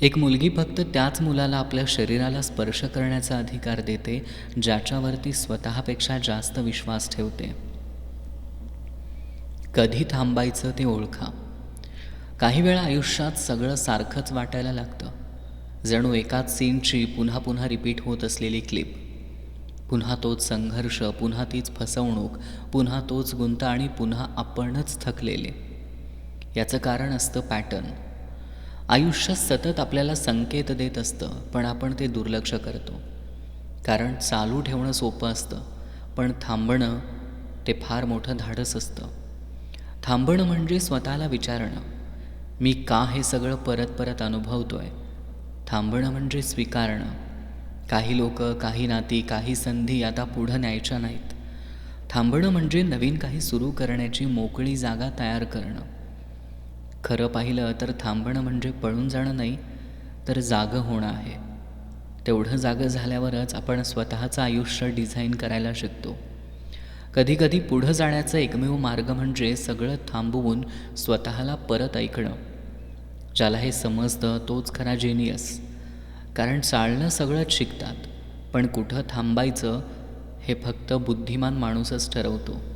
एक मुलगी फक्त त्याच मुलाला आपल्या शरीराला स्पर्श करण्याचा अधिकार देते ज्याच्यावरती स्वतःपेक्षा जास्त विश्वास ठेवते. कधी थांबायचं ते ओळखा. काही वेळा आयुष्यात सगळं सारखंच वाटायला लागतं, जणू एकाच सीनची पुन्हा पुन्हा रिपीट होत असलेली क्लिप. पुन्हा तोच संघर्ष, पुन्हा तीच फसवणूक, पुन्हा तोच गुंत आणि पुन्हा आपणच थकलेले. याचं कारण असतं पॅटर्न. आयुष्य सतत आपल्याला संकेत देत असतं, पण आपण ते दुर्लक्ष करतो. कारण चालू ठेवणं सोपं असतं, पण थांबणं ते फार मोठं धाडस असतं. थांबणं म्हणजे स्वतःला विचारणं, मी का हे सगळं परत परत अनुभवतोय. थांबणं म्हणजे स्वीकारणं, काही लोक, काही नाती, काही संधी आता पुढं न्यायच्या नाहीत. थांबणं म्हणजे नवीन काही सुरू करण्याची मोकळी जागा तयार करणं. खरं पाहिलं तर थांबणं म्हणजे पळून जाणं नाही, तर जागं होणं आहे. तेवढं जागं झाल्यावरच आपण स्वतःचं आयुष्य डिझाईन करायला शिकतो. कधीकधी पुढं जाण्याचा एकमेव मार्ग म्हणजे सगळं थांबवून स्वतःला परत ऐकणं. ज्याला हे समजतं तोच खरा जेनियस. कारण चालणं सगळंच शिकतात, पण कुठं थांबायचं हे फक्त बुद्धिमान माणूसच ठरवतो.